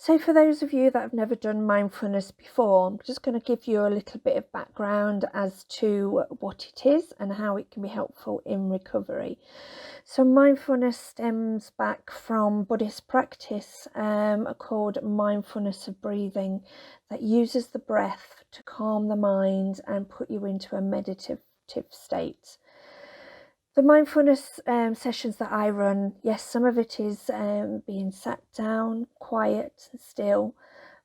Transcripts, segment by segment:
So for those of you that have never done mindfulness before, I'm just going to give you a little bit of background as to what it is and how it can be helpful in recovery. So mindfulness stems back from Buddhist practice called mindfulness of breathing, that uses the breath to calm the mind and put you into a meditative state. The mindfulness sessions that I run, yes, some of it is being sat down, quiet and still,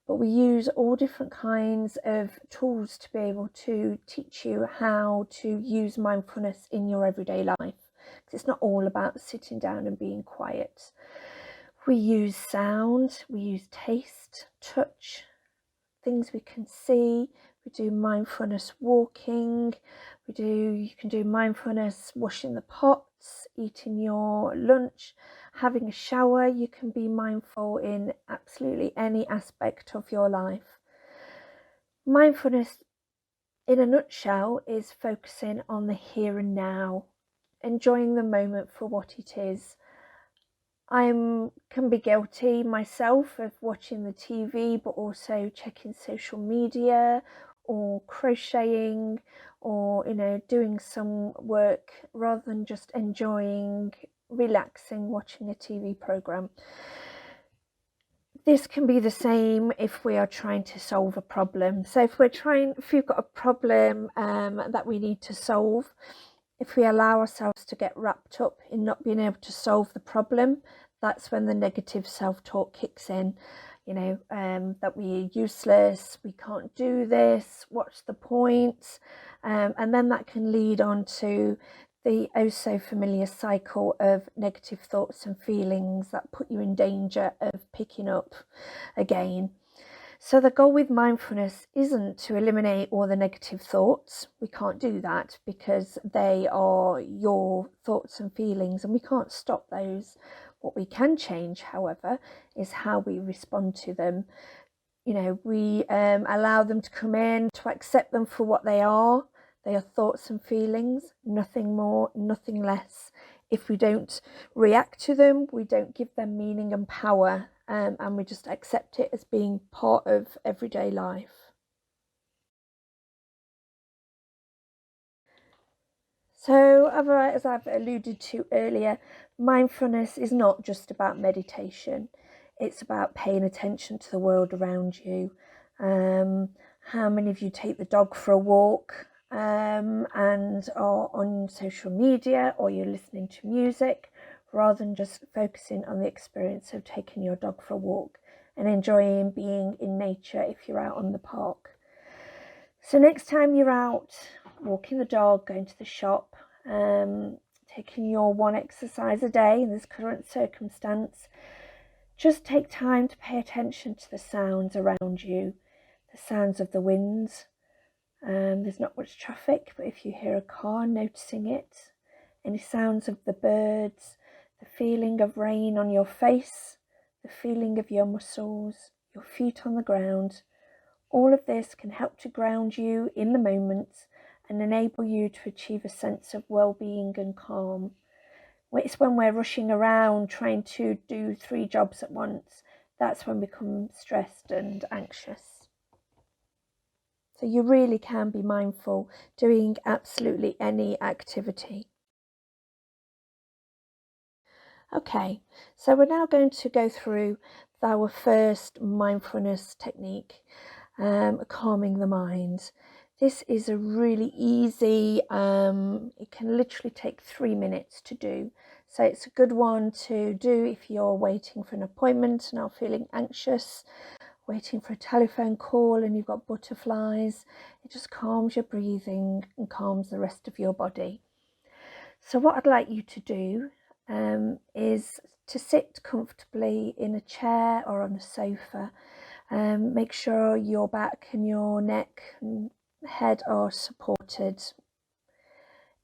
but we use all different kinds of tools to be able to teach you how to use mindfulness in your everyday life. It's not all about sitting down and being quiet. We use sound, we use taste, touch, things we can see. We do mindfulness walking. You can do mindfulness washing the pots, eating your lunch, having a shower. You can be mindful in absolutely any aspect of your life. Mindfulness, in a nutshell, is focusing on the here and now, enjoying the moment for what it is. I can be guilty myself of watching the TV, but also checking social media or crocheting or, doing some work rather than just enjoying, relaxing, watching a TV program. This can be the same if we are trying to solve a problem. So if you've got a problem that we need to solve, if we allow ourselves to get wrapped up in not being able to solve the problem, that's when the negative self-talk kicks in, that we're useless, we can't do this, what's the point? And then that can lead on to the oh so familiar cycle of negative thoughts and feelings that put you in danger of picking up again. So the goal with mindfulness isn't to eliminate all the negative thoughts. We can't do that because they are your thoughts and feelings and we can't stop those. What we can change, however, is how we respond to them. We allow them to come in, to accept them for what they are. They are thoughts and feelings, nothing more, nothing less. If we don't react to them, we don't give them meaning and power. And we just accept it as being part of everyday life. So, as I've alluded to earlier, mindfulness is not just about meditation. It's about paying attention to the world around you. How many of you take the dog for a walk and are on social media, or you're listening to music, rather than just focusing on the experience of taking your dog for a walk and enjoying being in nature if you're out on the park. So next time you're out walking the dog, going to the shop, taking your one exercise a day in this current circumstance, just take time to pay attention to the sounds around you, the sounds of the winds. There's not much traffic, but if you hear a car, noticing it, any sounds of the birds, the feeling of rain on your face, the feeling of your muscles, your feet on the ground. All of this can help to ground you in the moment and enable you to achieve a sense of well-being and calm. It's when we're rushing around trying to do 3 jobs at once, that's when we become stressed and anxious. So you really can be mindful doing absolutely any activity. Okay, so we're now going to go through our first mindfulness technique, calming the mind. This is a really easy, it can literally take 3 minutes to do. So it's a good one to do if you're waiting for an appointment and are feeling anxious, waiting for a telephone call and you've got butterflies. It just calms your breathing and calms the rest of your body. So what I'd like you to do is to sit comfortably in a chair or on a sofa. Make sure your back and your neck and head are supported.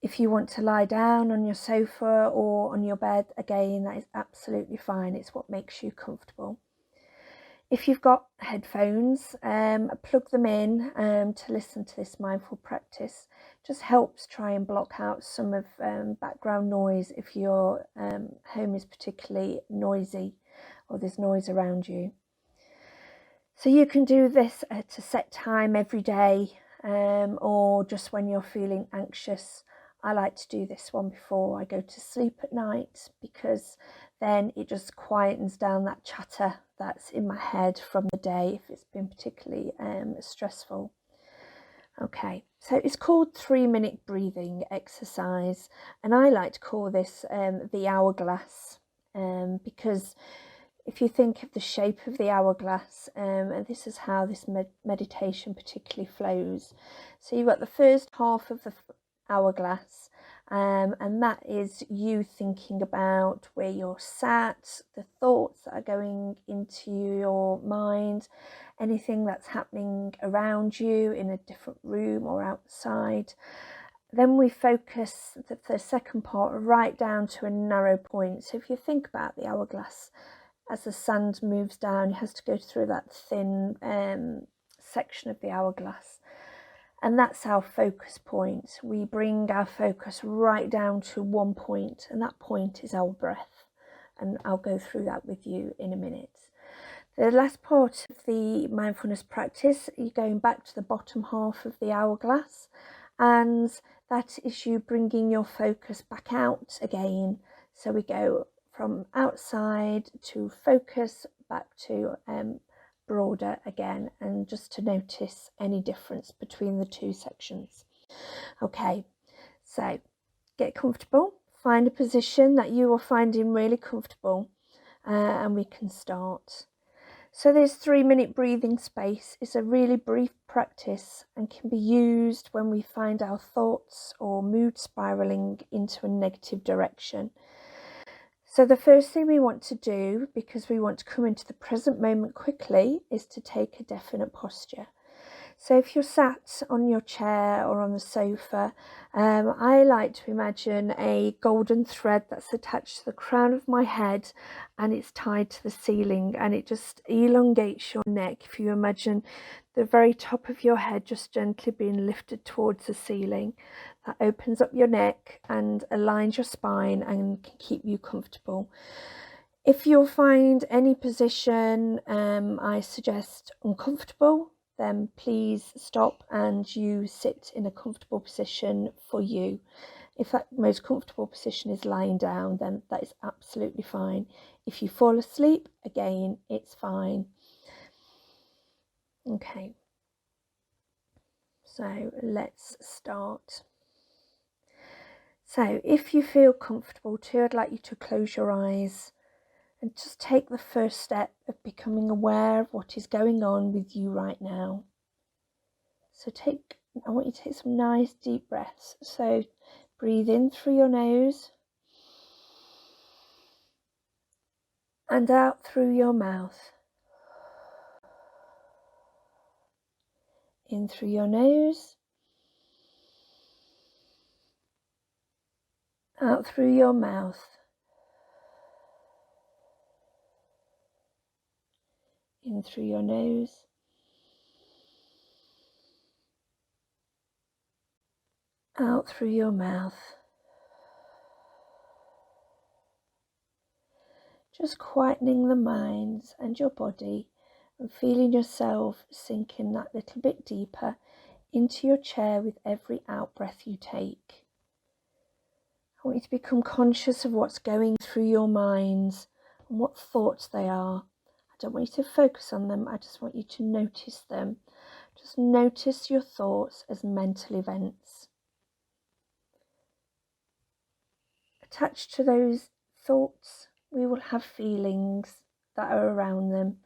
If you want to lie down on your sofa or on your bed, again, that is absolutely fine. It's what makes you comfortable. If you've got headphones, plug them in to listen to this mindful practice. Just helps try and block out some of background noise if your home is particularly noisy or there's noise around you. So you can do this at a set time every day, or just when you're feeling anxious. I like to do this one before I go to sleep at night, because then it just quietens down that chatter that's in my head from the day if it's been particularly stressful. Okay, so it's called 3-minute breathing exercise, and I like to call this the hourglass, because if you think of the shape of the hourglass, and this is how this meditation particularly flows. So you've got the first half of the hourglass, and that is you thinking about where you're sat, the thoughts that are going into your mind, anything that's happening around you in a different room or outside. Then we focus the second part right down to a narrow point. So if you think about the hourglass, as the sand moves down, it has to go through that thin section of the hourglass. And that's our focus point. We bring our focus right down to one point, and that point is our breath. And I'll go through that with you in a minute. The last part of the mindfulness practice, you're going back to the bottom half of the hourglass, and that is you bringing your focus back out again. So we go from outside to focus, back to broader again, and just to notice any difference between the two sections. Okay, so get comfortable, find a position that you are finding really comfortable, and we can start. So this 3-minute breathing space is a really brief practice and can be used when we find our thoughts or mood spiraling into a negative direction. So the first thing we want to do, because we want to come into the present moment quickly, is to take a definite posture. So if you're sat on your chair or on the sofa, I like to imagine a golden thread that's attached to the crown of my head, and it's tied to the ceiling, and it just elongates your neck. If you imagine the very top of your head just gently being lifted towards the ceiling, that opens up your neck and aligns your spine and can keep you comfortable. If you'll find any position I suggest uncomfortable, then please stop and you sit in a comfortable position for you. If that most comfortable position is lying down, then that is absolutely fine. If you fall asleep, again, it's fine. Okay, so let's start. So if you feel comfortable too, I'd like you to close your eyes and just take the first step of becoming aware of what is going on with you right now. So I want you to take some nice deep breaths. So breathe in through your nose and out through your mouth. In through your nose, out through your mouth. In through your nose, out through your mouth. Just quietening the mind and your body and feeling yourself sinking that little bit deeper into your chair with every out-breath you take. I want you to become conscious of what's going through your minds and what thoughts they are. I don't want you to focus on them, I just want you to notice them. Just notice your thoughts as mental events. Attached to those thoughts, we will have feelings that are around them.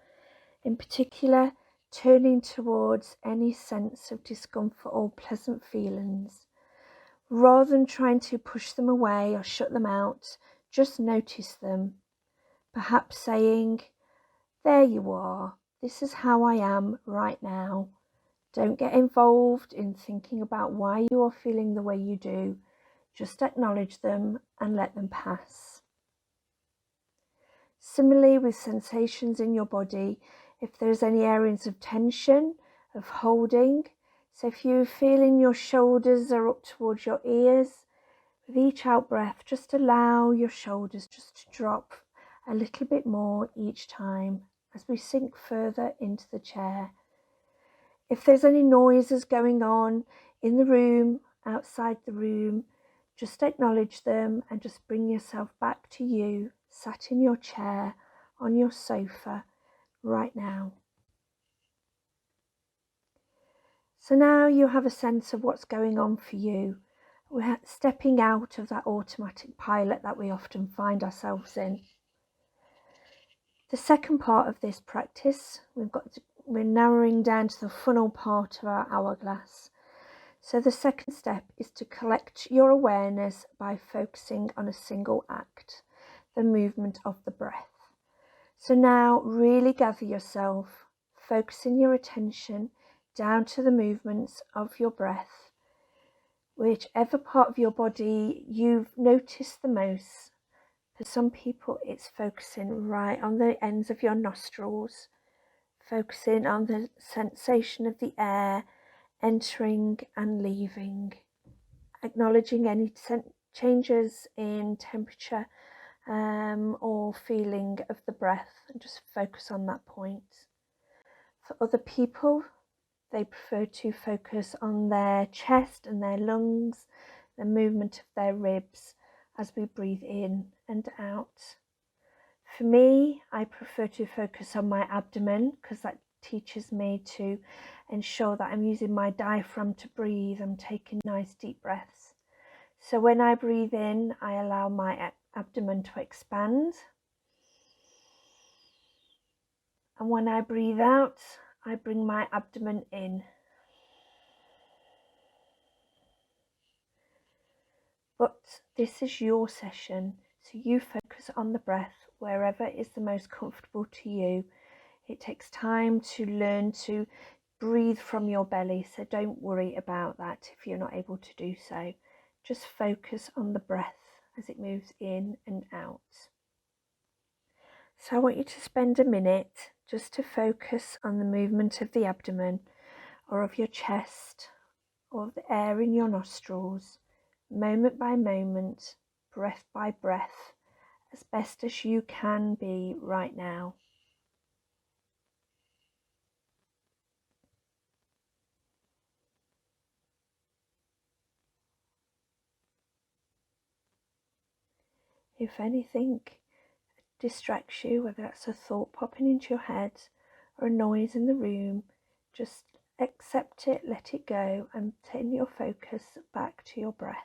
In particular, turning towards any sense of discomfort or pleasant feelings. Rather than trying to push them away or shut them out, just notice them. Perhaps saying, "There you are, this is how I am right now." Don't get involved in thinking about why you are feeling the way you do. Just acknowledge them and let them pass. Similarly, with sensations in your body, if there's any areas of tension, of holding, so if you're feeling your shoulders are up towards your ears, with each out breath, just allow your shoulders just to drop a little bit more each time as we sink further into the chair. If there's any noises going on in the room, outside the room, just acknowledge them and just bring yourself back to you, sat in your chair, on your sofa, right now. So now you have a sense of what's going on for you. We're stepping out of that automatic pilot that we often find ourselves in. The second part of this practice, we're narrowing down to the funnel part of our hourglass. So the second step is to collect your awareness by focusing on a single act, the movement of the breath. So now really gather yourself, focusing your attention down to the movements of your breath, whichever part of your body you've noticed the most. For some people, it's focusing right on the ends of your nostrils, focusing on the sensation of the air entering and leaving, acknowledging any changes in temperature or feeling of the breath, and just focus on that point. For other people, they prefer to focus on their chest and their lungs, the movement of their ribs as we breathe in and out. For me, I prefer to focus on my abdomen because that teaches me to ensure that I'm using my diaphragm to breathe. I'm taking nice deep breaths. So when I breathe in, I allow my abdomen to expand. And when I breathe out, I bring my abdomen in. But this is your session, so you focus on the breath wherever is the most comfortable to you. It takes time to learn to breathe from your belly, so don't worry about that if you're not able to do so. Just focus on the breath as it moves in and out. So I want you to spend a minute just to focus on the movement of the abdomen or of your chest or of the air in your nostrils, moment by moment, breath by breath, as best as you can be right now. If anything distracts you, whether that's a thought popping into your head or a noise in the room, just accept it, let it go, and turn your focus back to your breath.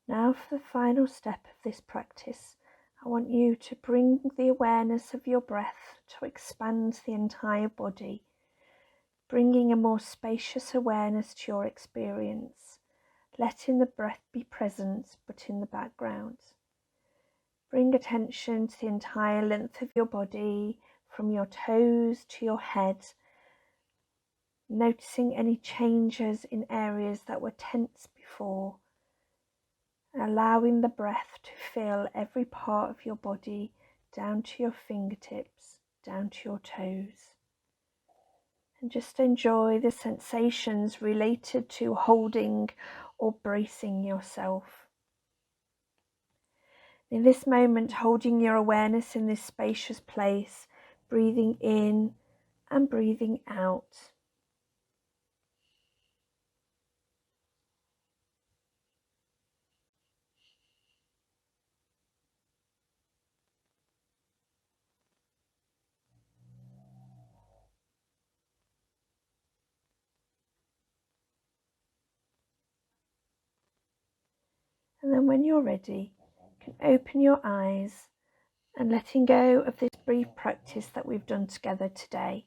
Now for the final step of this practice, I want you to bring the awareness of your breath to expand the entire body, bringing a more spacious awareness to your experience, letting the breath be present but in the background. Bring attention to the entire length of your body, from your toes to your head, noticing any changes in areas that were tense before, allowing the breath to fill every part of your body down to your fingertips, down to your toes. And just enjoy the sensations related to holding or bracing yourself. In this moment, holding your awareness in this spacious place, breathing in and breathing out. And then when you're ready, you can open your eyes and letting go of this brief practice that we've done together today.